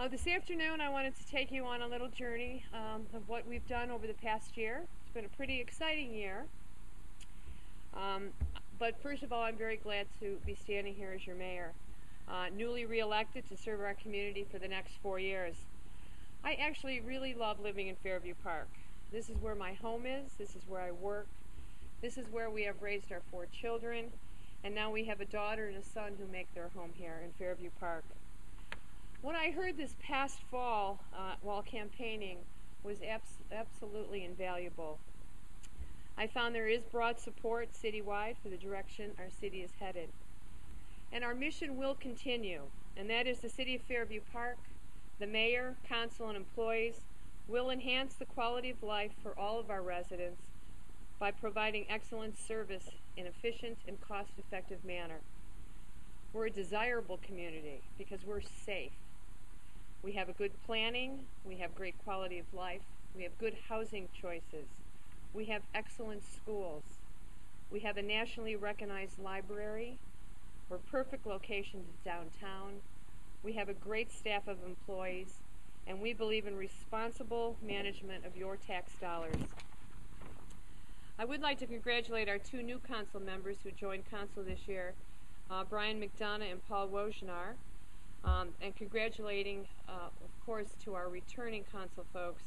This afternoon I wanted to take you on a little journey of what we've done over the past year. It's been a pretty exciting year. But first of all, I'm very glad to be standing here as your mayor, newly re-elected to serve our community for the next 4 years. I actually really love living in Fairview Park. This is where my home is, this is where I work, this is where we have raised our 4 children, and now we have a daughter and a son who make their home here in Fairview Park. What I heard this past fall while campaigning was absolutely invaluable. I found there is broad support citywide for the direction our city is headed. And our mission will continue, and that is the City of Fairview Park, the mayor, council, and employees will enhance the quality of life for all of our residents by providing excellent service in an efficient and cost-effective manner. We're a desirable community because we're safe. We have a good planning, we have great quality of life, we have good housing choices, we have excellent schools, we have a nationally recognized library, we're perfect locations downtown, we have a great staff of employees, and we believe in responsible management of your tax dollars. I would like to congratulate our 2 new council members who joined council this year, Brian McDonough and Paul Wojnar, and congratulating, of course, to our returning council folks,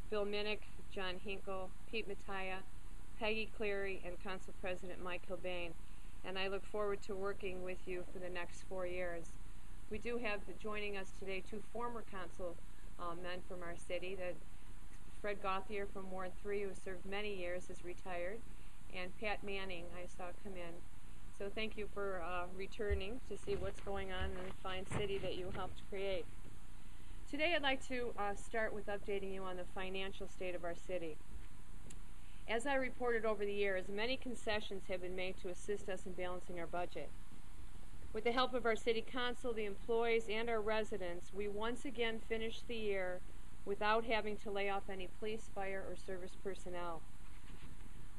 Bill Minnick, John Hinkle, Pete Mattia, Peggy Cleary, and Council President Mike Kilbane. And I look forward to working with you for the next 4 years. We do have joining us today 2 former council men from our city. Fred Gauthier from Ward 3, who served many years, is retired, and Pat Manning I saw come in. So thank you for returning to see what's going on in the fine city that you helped create. Today I'd like to start with updating you on the financial state of our city. As I reported over the years, many concessions have been made to assist us in balancing our budget. With the help of our city council, the employees, and our residents, we once again finished the year without having to lay off any police, fire, or service personnel.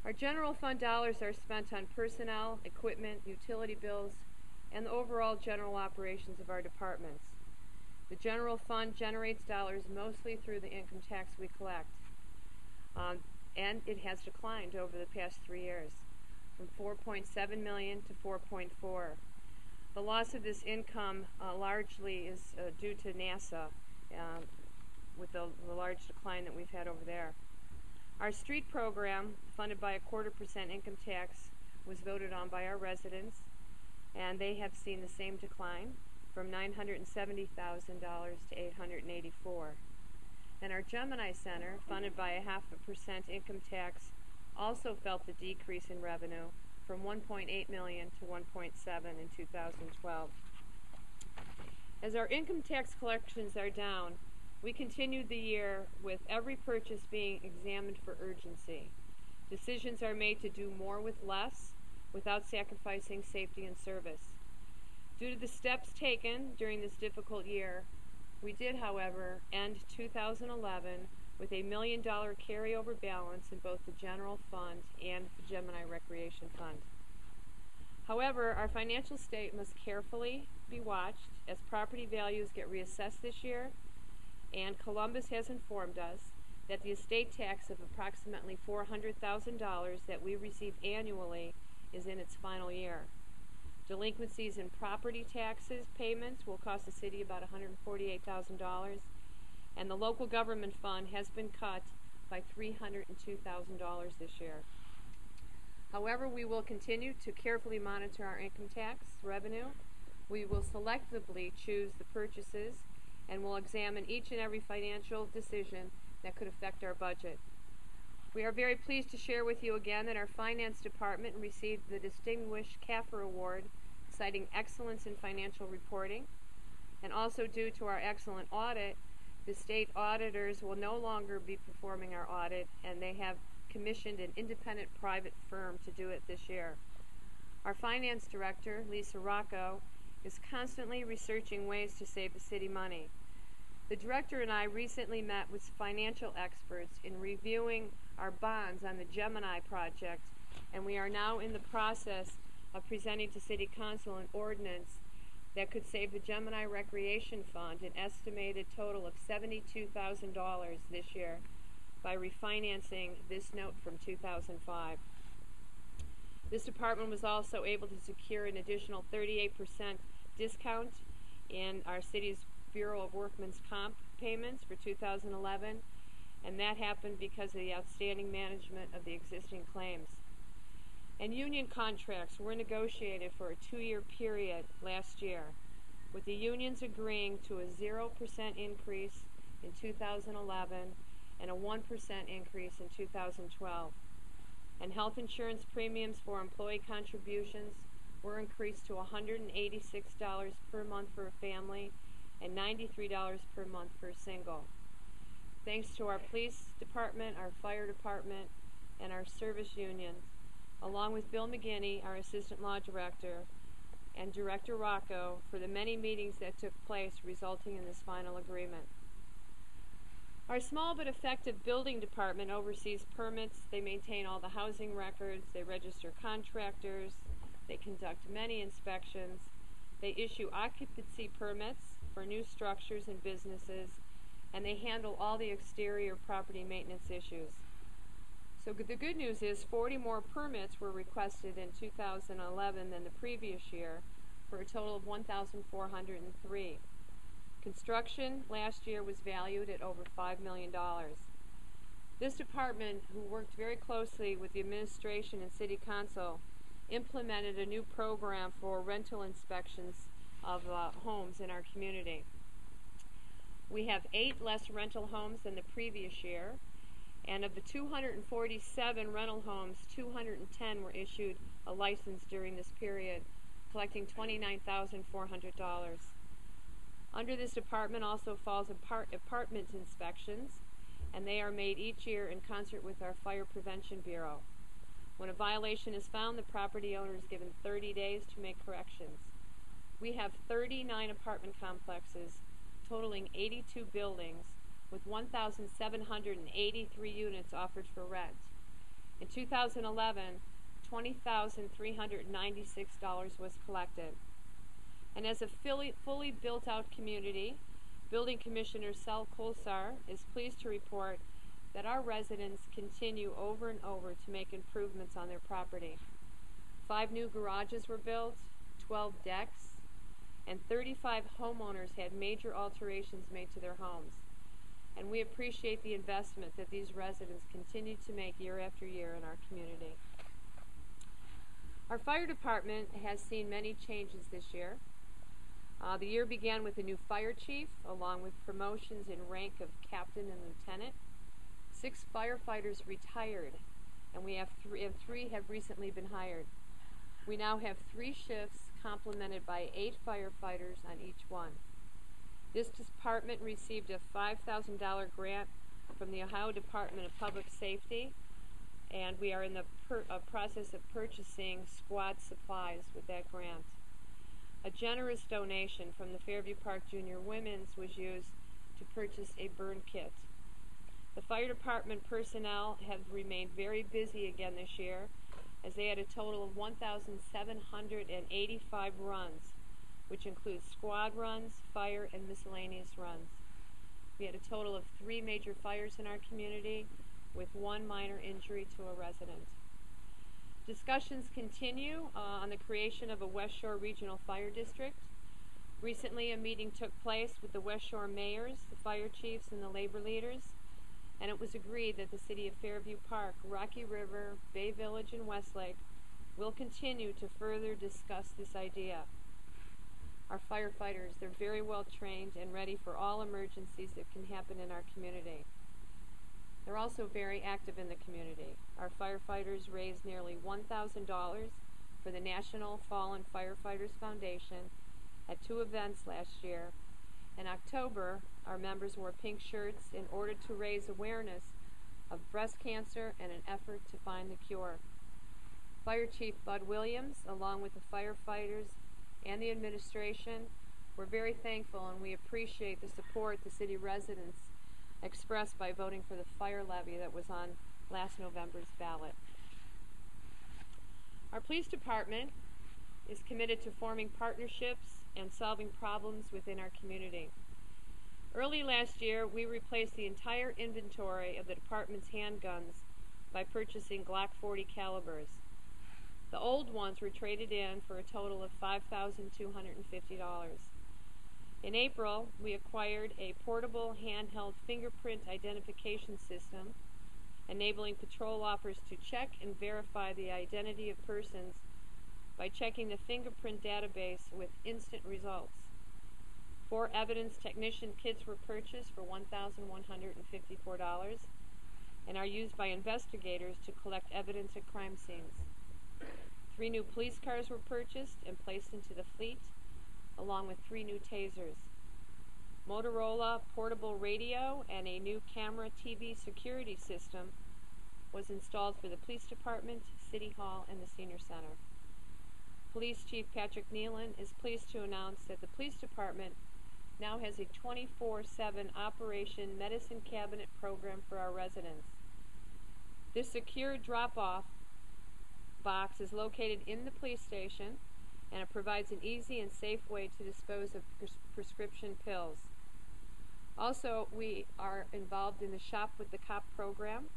Our general fund dollars are spent on personnel, equipment, utility bills, and the overall general operations of our departments. The general fund generates dollars mostly through the income tax we collect, and it has declined over the past 3 years, from $4.7 million to $4.4 million. The loss of this income largely is due to NASA, with the large decline that we've had over there. Our street program, funded by a 0.25% income tax, was voted on by our residents, and they have seen the same decline from $970,000 to $884,000. And our Gemini Center, funded by a 0.5% income tax, also felt the decrease in revenue from $1.8 million to $1.7 million in 2012. As our income tax collections are down, we continued the year with every purchase being examined for urgency. Decisions are made to do more with less without sacrificing safety and service. Due to the steps taken during this difficult year, we did, however, end 2011 with a $1 million carryover balance in both the general fund and the Gemini Recreation Fund. However, our financial state must carefully be watched as property values get reassessed this year, and Columbus has informed us that the estate tax of approximately $400,000 that we receive annually is in its final year. Delinquencies in property taxes payments will cost the city about $148,000, and the local government fund has been cut by $302,000 this year. However, we will continue to carefully monitor our income tax revenue. We will selectively choose the purchases and will examine each and every financial decision that could affect our budget. We are very pleased to share with you again that our finance department received the Distinguished CAFR Award, citing excellence in financial reporting, and also due to our excellent audit, the state auditors will no longer be performing our audit, and they have commissioned an independent private firm to do it this year. Our finance director, Lisa Rocco, is constantly researching ways to save the city money. The director and I recently met with financial experts in reviewing our bonds on the Gemini project, and we are now in the process of presenting to City Council an ordinance that could save the Gemini Recreation Fund an estimated total of $72,000 this year by refinancing this note from 2005. This department was also able to secure an additional 38% discount in our city's Bureau of Workmen's Comp payments for 2011, and that happened because of the outstanding management of the existing claims. And union contracts were negotiated for a 2-year period last year, with the unions agreeing to a 0% increase in 2011 and a 1% increase in 2012. And health insurance premiums for employee contributions were increased to $186 per month for a family and $93 per month for a single. Thanks to our police department, our fire department, and our service unions, along with Bill McGinney, our assistant law director, and Director Rocco, for the many meetings that took place resulting in this final agreement. Our small but effective building department oversees permits. They maintain all the housing records, they register contractors, they conduct many inspections, they issue occupancy permits for new structures and businesses, and they handle all the exterior property maintenance issues. So the good news is 40 more permits were requested in 2011 than the previous year, for a total of 1,403. Construction last year was valued at over $5 million. This department, who worked very closely with the administration and city council, implemented a new program for rental inspections of homes in our community. We have 8 less rental homes than the previous year, and of the 247 rental homes, 210 were issued a license during this period, collecting $29,400. Under this department also falls apartment inspections, and they are made each year in concert with our Fire Prevention Bureau. When a violation is found, the property owner is given 30 days to make corrections. We have 39 apartment complexes totaling 82 buildings with 1,783 units offered for rent. In 2011, $20,396 was collected. And as a fully built-out community, Building Commissioner Sal Kolsar is pleased to report that our residents continue over and over to make improvements on their property. 5 new garages were built, 12 decks, and 35 homeowners had major alterations made to their homes. And we appreciate the investment that these residents continue to make year after year in our community. Our fire department has seen many changes this year. The year began with a new fire chief, along with promotions in rank of captain and lieutenant. 6 firefighters retired, and we have 3 have recently been hired. We now have 3 shifts complemented by 8 firefighters on each one. This department received a $5,000 grant from the Ohio Department of Public Safety, and we are in the process of purchasing squad supplies with that grant. A generous donation from the Fairview Park Junior Women's was used to purchase a burn kit. The fire department personnel have remained very busy again this year, as they had a total of 1,785 runs, which includes squad runs, fire, and miscellaneous runs. We had a total of 3 major fires in our community, with 1 minor injury to a resident. Discussions continue on the creation of a West Shore Regional Fire District. Recently, a meeting took place with the West Shore mayors, the fire chiefs, and the labor leaders, and it was agreed that the city of Fairview Park, Rocky River, Bay Village, and Westlake will continue to further discuss this idea. Our firefighters, they're very well trained and ready for all emergencies that can happen in our community. They're also very active in the community. Our firefighters raised nearly $1,000 for the National Fallen Firefighters Foundation at 2 events last year. In October, our members wore pink shirts in order to raise awareness of breast cancer and an effort to find the cure. Fire Chief Bud Williams, along with the firefighters and the administration, were very thankful, and we appreciate the support the city residents expressed by voting for the fire levy that was on last November's ballot. Our police department is committed to forming partnerships and solving problems within our community. Early last year, we replaced the entire inventory of the department's handguns by purchasing Glock 40 calibers. The old ones were traded in for a total of $5,250. In April, we acquired a portable handheld fingerprint identification system, enabling patrol officers to check and verify the identity of persons by checking the fingerprint database with instant results. 4 evidence technician kits were purchased for $1,154 and are used by investigators to collect evidence at crime scenes. 3 new police cars were purchased and placed into the fleet, along with 3 new tasers. Motorola portable radio and a new camera TV security system was installed for the police department, City Hall, and the Senior Center. Police Chief Patrick Nealon is pleased to announce that the police department now has a 24/7 Operation Medicine Cabinet program for our residents. This secure drop-off box is located in the police station, and it provides an easy and safe way to dispose of prescription pills. Also, we are involved in the Shop with the Cop program,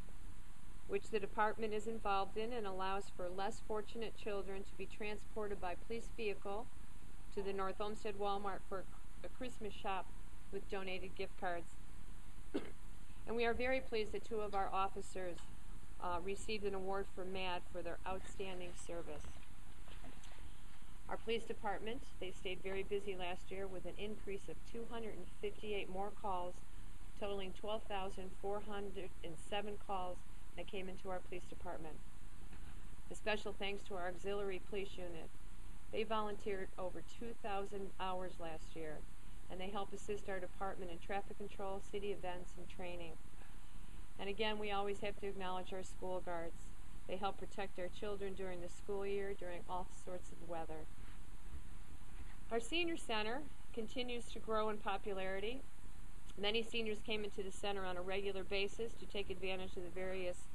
which the department is involved in and allows for less fortunate children to be transported by police vehicle to the North Olmsted Walmart for a Christmas shop with donated gift cards. And we are very pleased that 2 of our officers received an award from MAD for their outstanding service. Our police department, they stayed very busy last year with an increase of 258 more calls, totaling 12,407 calls that came into our police department. A special thanks to our auxiliary police unit. They volunteered over 2,000 hours last year, and they help assist our department in traffic control, city events, and training. And again, we always have to acknowledge our school guards. They help protect our children during the school year, during all sorts of weather. Our senior center continues to grow in popularity. Many seniors came into the center on a regular basis to take advantage of the various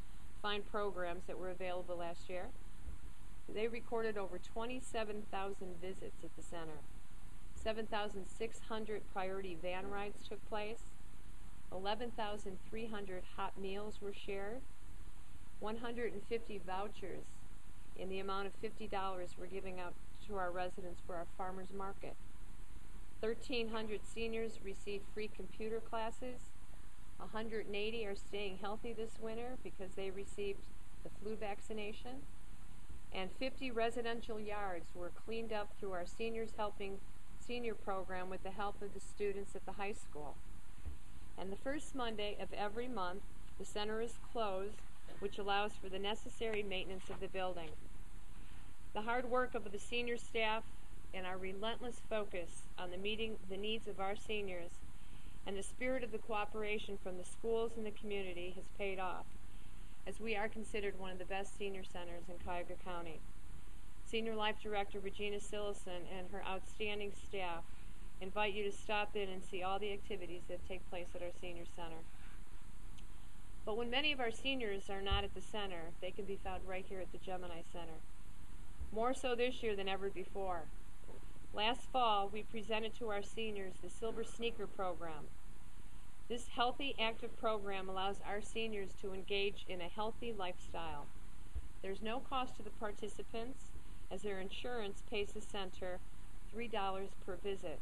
fine programs that were available last year. They recorded over 27,000 visits at the center. 7,600 priority van rides took place. 11,300 hot meals were shared. 150 vouchers in the amount of $50 were giving out to our residents for our farmers market. 1,300 seniors received free computer classes. 180 are staying healthy this winter because they received the flu vaccination. And 50 residential yards were cleaned up through our Seniors Helping Senior program with the help of the students at the high school. And the first Monday of every month, the center is closed, which allows for the necessary maintenance of the building. The hard work of the senior staff and our relentless focus on meeting the needs of our seniors and the spirit of the cooperation from the schools and the community has paid off, as we are considered one of the best senior centers in Cuyahoga County. Senior Life Director Regina Sillison and her outstanding staff invite you to stop in and see all the activities that take place at our senior center. But when many of our seniors are not at the center, they can be found right here at the Gemini Center. More so this year than ever before. Last fall, we presented to our seniors the Silver Sneaker Program. This healthy, active program allows our seniors to engage in a healthy lifestyle. There's no cost to the participants, as their insurance pays the center $3 per visit.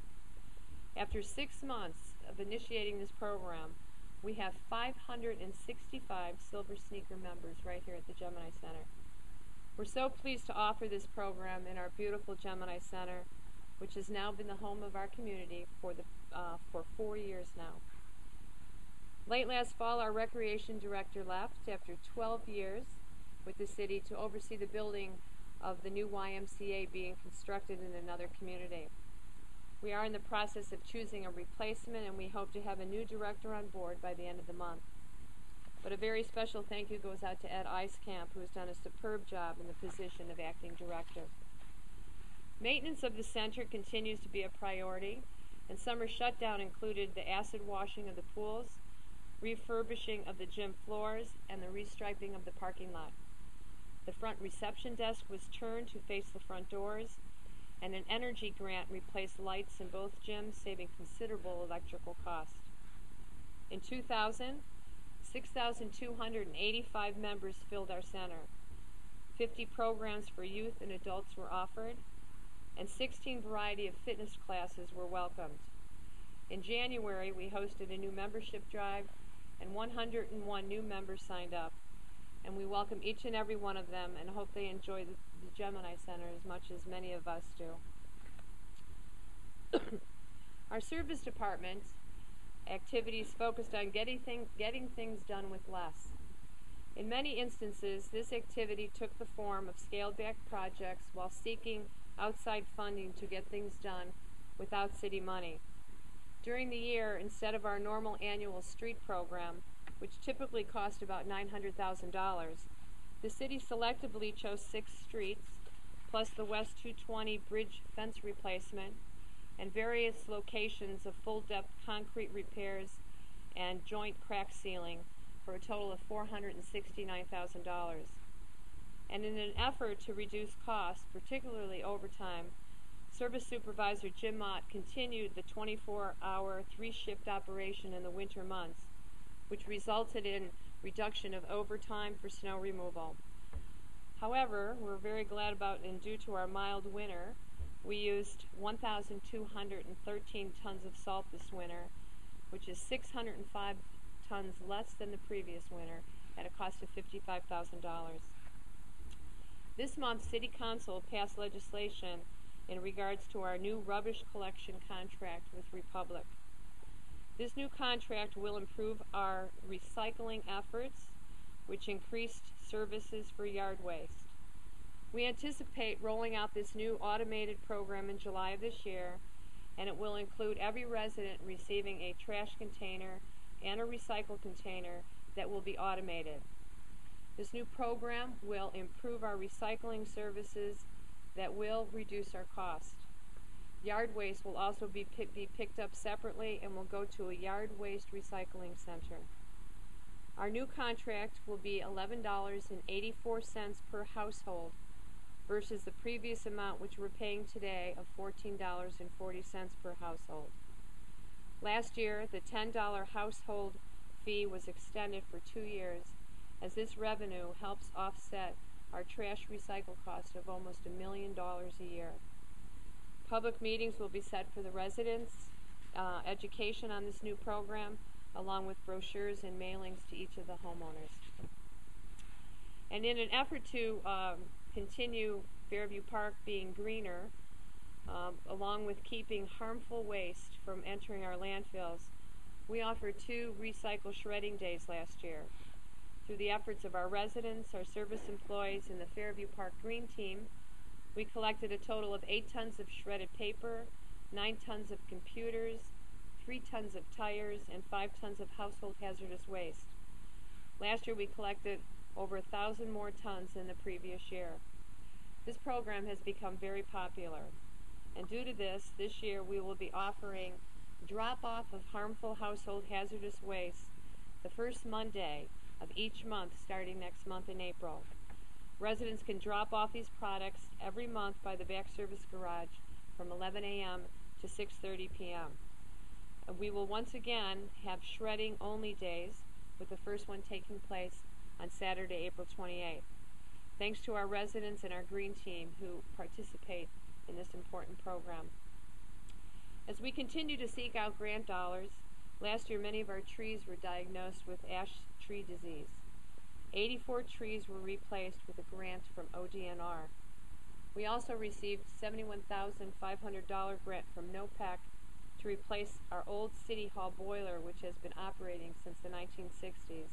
After 6 months of initiating this program, we have 565 Silver Sneaker members right here at the Gemini Center. We're so pleased to offer this program in our beautiful Gemini Center, which has now been the home of our community for 4 years now. Late last fall, our recreation director left after 12 years with the city to oversee the building of the new YMCA being constructed in another community. We are in the process of choosing a replacement, and we hope to have a new director on board by the end of the month. But a very special thank you goes out to Ed Eiskamp, who has done a superb job in the position of acting director. Maintenance of the center continues to be a priority, and summer shutdown included the acid washing of the pools, refurbishing of the gym floors, and the restriping of the parking lot. The front reception desk was turned to face the front doors, and an energy grant replaced lights in both gyms, saving considerable electrical costs. In 2000, 6,285 members filled our center. 50 programs for youth and adults were offered, and 16 variety of fitness classes were welcomed. In January, we hosted a new membership drive, and 101 new members signed up. And we welcome each and every one of them and hope they enjoy the Gemini Center as much as many of us do. Our service department activities focused on getting things done with less. In many instances, this activity took the form of scaled-back projects while seeking outside funding to get things done without city money. During the year, instead of our normal annual street program, which typically cost about $900,000, the city selectively chose 6 streets, plus the West 220 bridge fence replacement, and various locations of full-depth concrete repairs and joint crack sealing for a total of $469,000. And in an effort to reduce costs, particularly overtime, Service Supervisor Jim Mott continued the 24-hour, 3-shift operation in the winter months, which resulted in reduction of overtime for snow removal. However, we're very glad about, and due to our mild winter, we used 1,213 tons of salt this winter, which is 605 tons less than the previous winter, at a cost of $55,000. This month, City Council passed legislation in regards to our new rubbish collection contract with Republic. This new contract will improve our recycling efforts, which increased services for yard waste. We anticipate rolling out this new automated program in July of this year, and it will include every resident receiving a trash container and a recycle container that will be automated. This new program will improve our recycling services that will reduce our cost. Yard waste will also be picked up separately and will go to a yard waste recycling center. Our new contract will be $11.84 per household versus the previous amount which we're paying today of $14.40 per household. Last year, the $10 household fee was extended for 2 years, as this revenue helps offset our trash recycle cost of almost $1 million a year. Public meetings will be set for the residents, education on this new program, along with brochures and mailings to each of the homeowners. And in an effort to continue Fairview Park being greener, along with keeping harmful waste from entering our landfills, we offered 2 recycle shredding days last year. Through the efforts of our residents, our service employees, and the Fairview Park Green Team, we collected a total of 8 tons of shredded paper, 9 tons of computers, 3 tons of tires, and 5 tons of household hazardous waste. Last year we collected over 1,000 more tons than the previous year. This program has become very popular, and due to this year we will be offering drop-off of harmful household hazardous waste the first Monday of each month starting next month in April. Residents can drop off these products every month by the back service garage from 11 a.m. to 6:30 p.m. We will once again have shredding only days, with the first one taking place on Saturday, April 28th. Thanks to our residents and our green team who participate in this important program. As we continue to seek out grant dollars, last year many of our trees were diagnosed with ash tree disease. 84 trees were replaced with a grant from ODNR. We also received $71,500 grant from NOPEC to replace our old City Hall boiler, which has been operating since the 1960s,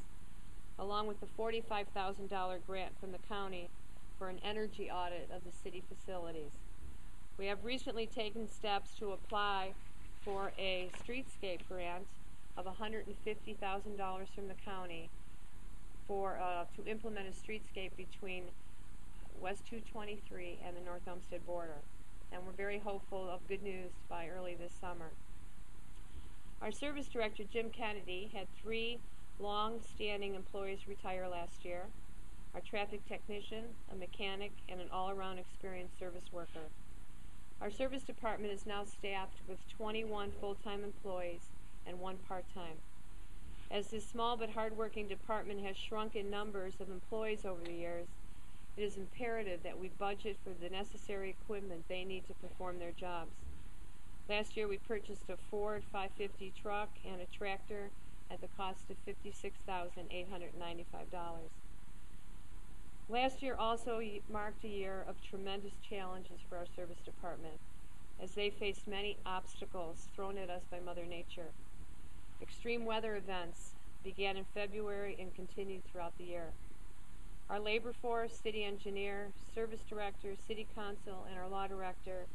along with the $45,000 grant from the county for an energy audit of the city facilities. We have recently taken steps to apply for a streetscape grant of $150,000 from the county to implement a streetscape between West 223 and the North Olmsted border. And we're very hopeful of good news by early this summer. Our service director, Jim Kennedy, had 3 long-standing employees retire last year: our traffic technician, a mechanic, and an all-around experienced service worker. Our service department is now staffed with 21 full-time employees and 1 part-time. As this small but hard-working department has shrunk in numbers of employees over the years, it is imperative that we budget for the necessary equipment they need to perform their jobs. Last year we purchased a Ford 550 truck and a tractor at the cost of $56,895. Last year also marked a year of tremendous challenges for our service department, as they faced many obstacles thrown at us by Mother Nature. Extreme weather events began in February and continued throughout the year. Our labor force, city engineer, service director, city council, and our law director,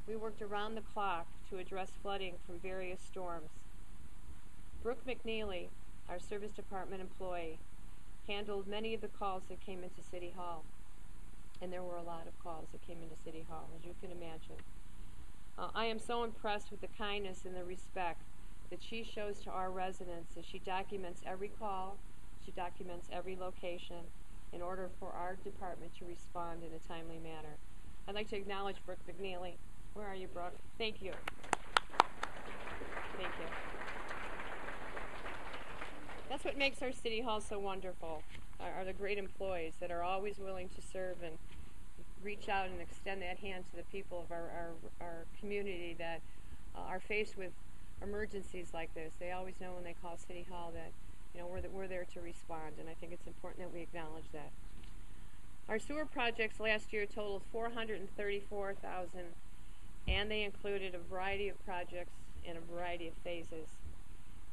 we worked around the clock to address flooding from various storms. Brooke McNeely, our service department employee, handled many of the calls that came into City Hall. And there were a lot of calls that came into City Hall, as you can imagine. I am so impressed with the kindness and the respect that she shows to our residents as she documents every call, she documents every location in order for our department to respond in a timely manner. I'd like to acknowledge Brooke McNeely. Where are you, Brooke? Thank you. Thank you. That's what makes our City Hall so wonderful, are the great employees that are always willing to serve and reach out and extend that hand to the people of our community that are faced with emergencies like this. They always know when they call City Hall that we're there to respond, and I think it's important that we acknowledge that. Our sewer projects last year totaled $434,000, and they included a variety of projects in a variety of phases.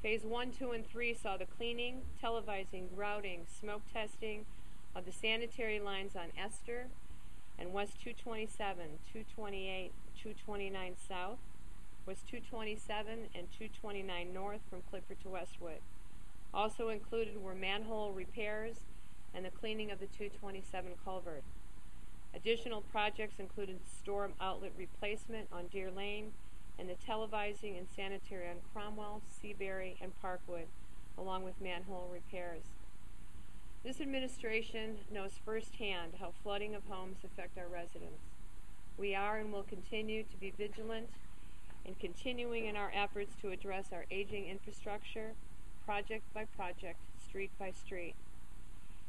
Phase 1, 2, and 3 saw the cleaning, televising, grouting, smoke testing of the sanitary lines on Esther and West 227, 228, 229 South, West 227, and 229 North from Clifford to Westwood. Also included were manhole repairs and the cleaning of the 227 culvert. Additional projects included storm outlet replacement on Deer Lane and the televising and sanitary on Cromwell, Seabury, and Parkwood, along with manhole repairs. This administration knows firsthand how flooding of homes affect our residents. We are and will continue to be vigilant in continuing in our efforts to address our aging infrastructure, project by project, street by street.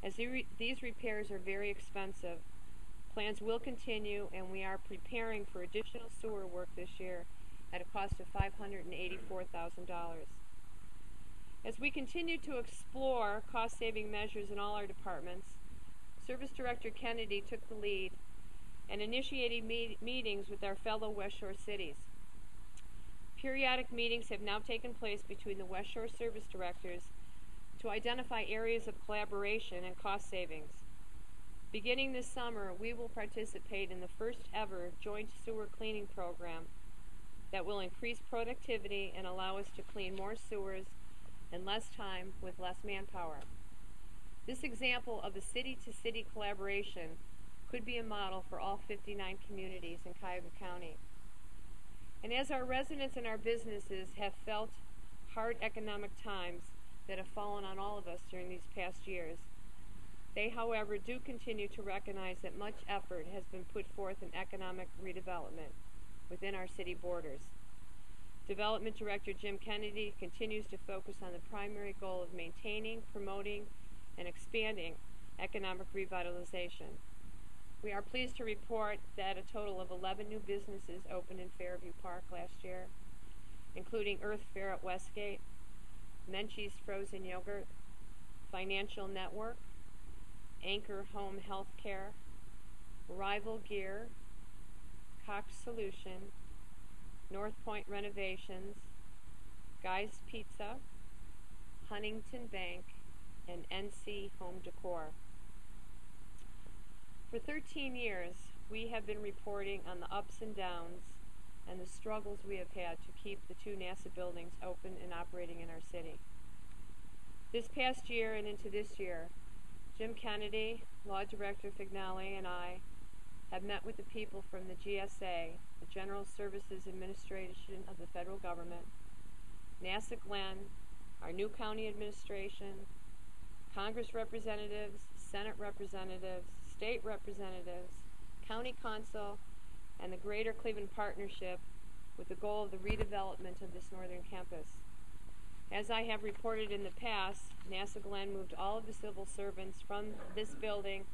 As these repairs are very expensive, plans will continue, and we are preparing for additional sewer work this year at a cost of $584,000. As we continue to explore cost-saving measures in all our departments, Service Director Kennedy took the lead and initiated meetings with our fellow West Shore cities. Periodic meetings have now taken place between the West Shore Service Directors to identify areas of collaboration and cost savings. Beginning this summer, we will participate in the first ever joint sewer cleaning program that will increase productivity and allow us to clean more sewers in less time with less manpower. This example of a city-to-city collaboration could be a model for all 59 communities in Cuyahoga County. And as our residents and our businesses have felt hard economic times that have fallen on all of us during these past years, they, however, do continue to recognize that much effort has been put forth in economic redevelopment within our city borders. Development Director Jim Kennedy continues to focus on the primary goal of maintaining, promoting, and expanding economic revitalization. We are pleased to report that a total of 11 new businesses opened in Fairview Park last year, including Earth Fare at Westgate, Menchie's Frozen Yogurt, Financial Network, Anchor Home Health Care, Rival Gear, Cox Solution, North Point Renovations, Guy's Pizza, Huntington Bank, and NC Home Decor. For 13 years, we have been reporting on the ups and downs and the struggles we have had to keep the 2 NASA buildings open and operating in our city. This past year and into this year, Jim Kennedy, Law Director Fignale, and I have met with the people from the GSA, the General Services Administration of the federal government, NASA Glenn, our new county administration, Congress representatives, Senate representatives, state representatives, county council, and the Greater Cleveland Partnership with the goal of the redevelopment of this northern campus. As I have reported in the past, NASA Glenn moved all of the civil servants from this building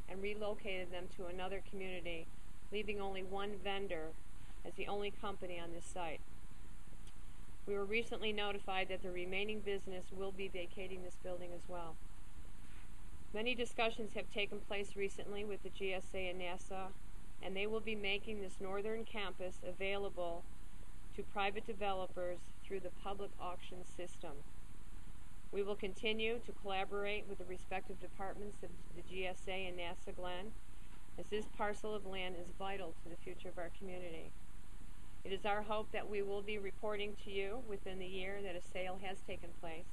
and relocated them to another community, leaving only one vendor as the only company on this site. We were recently notified that the remaining business will be vacating this building as well. Many discussions have taken place recently with the GSA and NASA, and they will be making this northern campus available to private developers through the public auction system. We will continue to collaborate with the respective departments of the GSA and NASA Glenn, as this parcel of land is vital to the future of our community. It is our hope that we will be reporting to you within the year that a sale has taken place,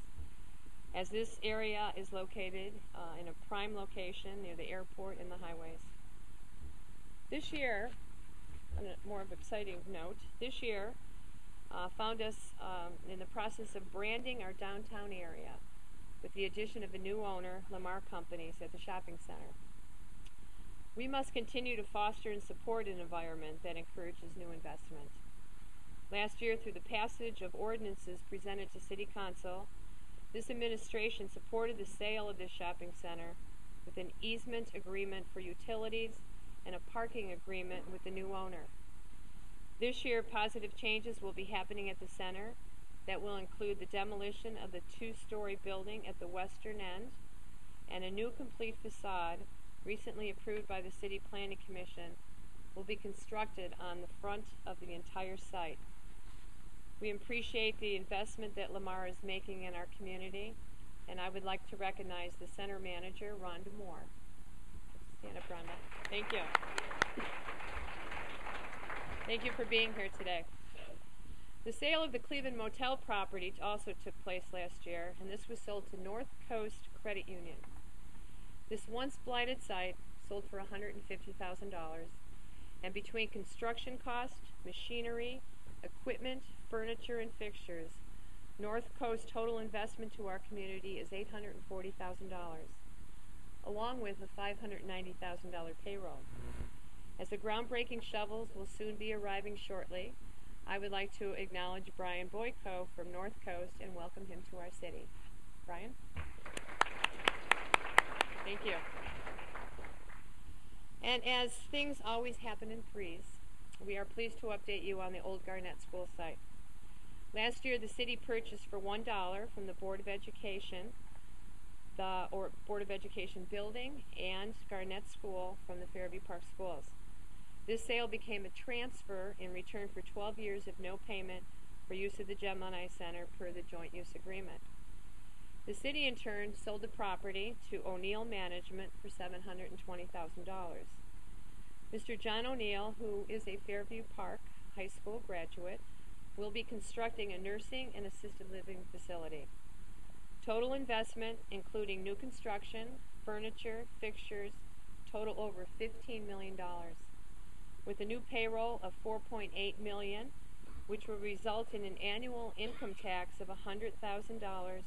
as this area is located in a prime location near the airport and the highways. This year, on a more of an exciting note, this year found us in the process of branding our downtown area with the addition of a new owner, Lamar Companies, at the shopping center. We must continue to foster and support an environment that encourages new investment. Last year, through the passage of ordinances presented to City Council, this administration supported the sale of this shopping center with an easement agreement for utilities and a parking agreement with the new owner. This year, positive changes will be happening at the center that will include the demolition of the two-story building at the western end and a new complete facade recently approved by the City Planning Commission will be constructed on the front of the entire site. We appreciate the investment that Lamar is making in our community, and I would like to recognize the center manager, Rhonda Moore. Stand up, Rhonda. Thank you. Thank you for being here today. The sale of the Cleveland Motel property also took place last year, and this was sold to North Coast Credit Union. This once blighted site sold for $150,000, and between construction costs, machinery, equipment, furniture, and fixtures, North Coast total investment to our community is $840,000, along with a $590,000 payroll. As the groundbreaking shovels will soon be arriving shortly, I would like to acknowledge Brian Boyko from North Coast and welcome him to our city. Brian? Thank you. And as things always happen in threes, we are pleased to update you on the old Garnett School site. Last year, the city purchased for $1 from the Board of Education, the Board of Education building, and Garnett School from the Fairview Park Schools. This sale became a transfer in return for 12 years of no payment for use of the Gemini Center per the joint use agreement. The city, in turn, sold the property to O'Neill Management for $720,000. Mr. John O'Neill, who is a Fairview Park High School graduate, will be constructing a nursing and assisted living facility. Total investment, including new construction, furniture, fixtures, total over $15 million, with a new payroll of $4.8 million, which will result in an annual income tax of $100,000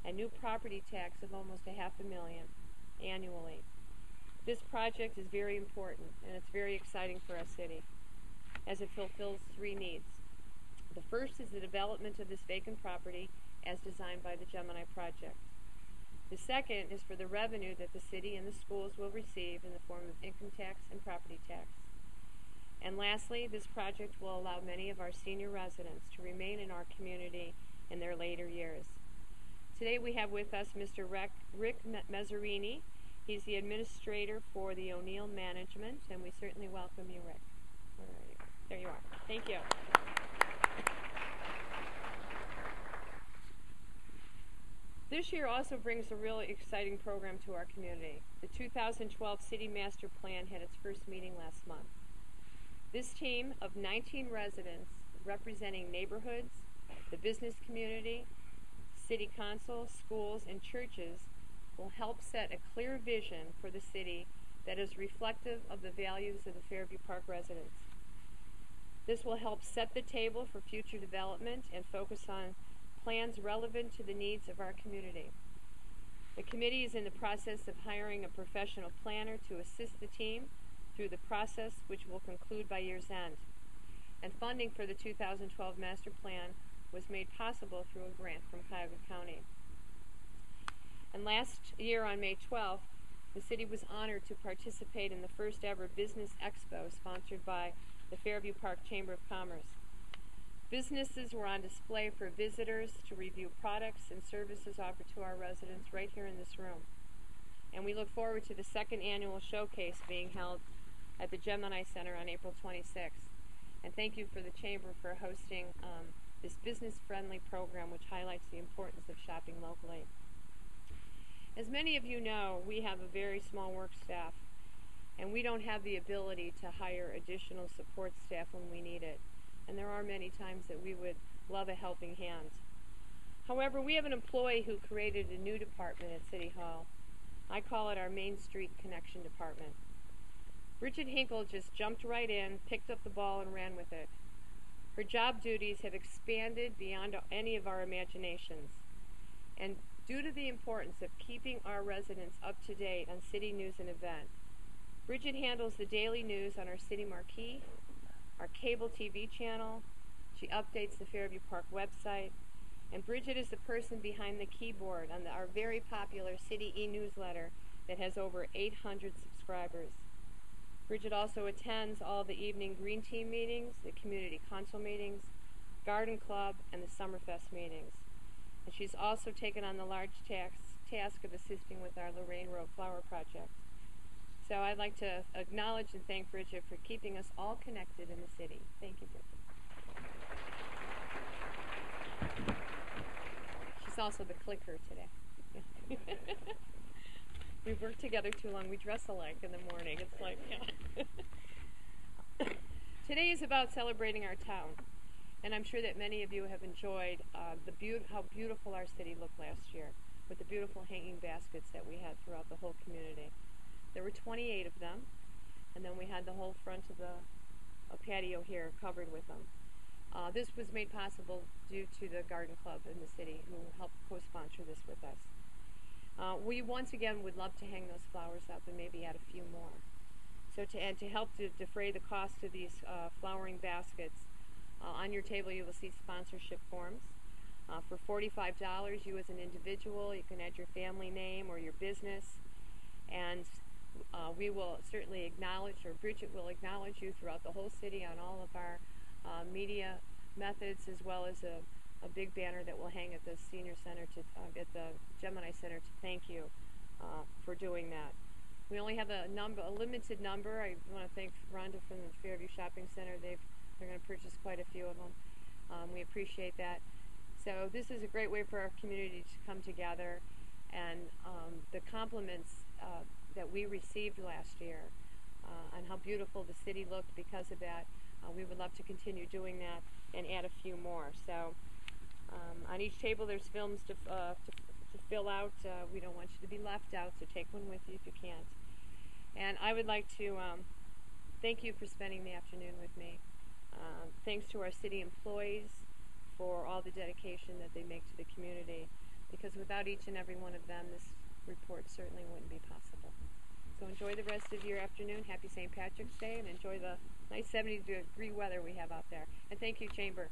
and new property tax of almost $500,000 annually. This project is very important, and it's very exciting for our city, as it fulfills three needs. The first is the development of this vacant property as designed by the Gemini project. The second is for the revenue that the city and the schools will receive in the form of income tax and property tax. And lastly, this project will allow many of our senior residents to remain in our community in their later years. Today we have with us Mr. Rick Mezzarini. He's the administrator for the O'Neill Management, and we certainly welcome you, Rick. Where are you? There you are. Thank you. This year also brings a really exciting program to our community. The 2012 City Master Plan had its first meeting last month. This team of 19 residents representing neighborhoods, the business community, city council, schools, and churches will help set a clear vision for the city that is reflective of the values of the Fairview Park residents. This will help set the table for future development and focus on plans relevant to the needs of our community. The committee is in the process of hiring a professional planner to assist the team through the process which will conclude by year's end. And funding for the 2012 master plan was made possible through a grant from Cuyahoga County. And last year on May 12th, the city was honored to participate in the first ever Business Expo sponsored by the Fairview Park Chamber of Commerce. Businesses were on display for visitors to review products and services offered to our residents right here in this room. And we look forward to the second annual showcase being held at the Gemini Center on April 26th. And thank you for the Chamber for hosting this business-friendly program which highlights the importance of shopping locally. As many of you know, we have a very small work staff, and we don't have the ability to hire additional support staff when we need it. And there are many times that we would love a helping hand. However, we have an employee who created a new department at City Hall. I call it our Main Street Connection Department. Bridget Hinkle just jumped right in, picked up the ball, and ran with it. Her job duties have expanded beyond any of our imaginations. And due to the importance of keeping our residents up to date on city news and events, Bridget handles the daily news on our city marquee, our cable TV channel. She updates the Fairview Park website, and Bridget is the person behind the keyboard on our very popular city e-newsletter that has over 800 subscribers. Bridget also attends all the evening Green Team meetings, the community council meetings, garden club, and the Summerfest meetings. And she's also taken on the large task of assisting with our Lorraine Road Flower Project. So I'd like to acknowledge and thank Bridget for keeping us all connected in the city. Thank you, Bridget. She's also the clicker today. We've worked together too long. We dress alike in the morning. It's like, yeah. Today is about celebrating our town. And I'm sure that many of you have enjoyed how beautiful our city looked last year with the beautiful hanging baskets that we had throughout the whole community. There were 28 of them, and then we had the whole front of the patio here covered with them. This was made possible due to the Garden Club in the city who helped co-sponsor this with us. We once again would love to hang those flowers up and maybe add a few more. So to help to defray the cost of these flowering baskets, on your table you will see sponsorship forms. For $45, you as an individual, you can add your family name or your business, and we will certainly acknowledge, or Bridget will acknowledge you throughout the whole city on all of our media methods, as well as a big banner that will hang at the Senior Center, at the Gemini Center, to thank you for doing that. We only have a limited number. I want to thank Rhonda from the Fairview Shopping Center. They're going to purchase quite a few of them. We appreciate that. So this is a great way for our community to come together, and the compliments that we received last year on how beautiful the city looked because of that, we would love to continue doing that and add a few more. So on each table there's films to fill out. We don't want you to be left out, so take one with you if you can't. And I would like to thank you for spending the afternoon with me. Thanks to our city employees for all the dedication that they make to the community, because without each and every one of them, this report certainly wouldn't be possible. So enjoy the rest of your afternoon. Happy St. Patrick's Day, and enjoy the nice 70-degree weather we have out there. And thank you, Chamber.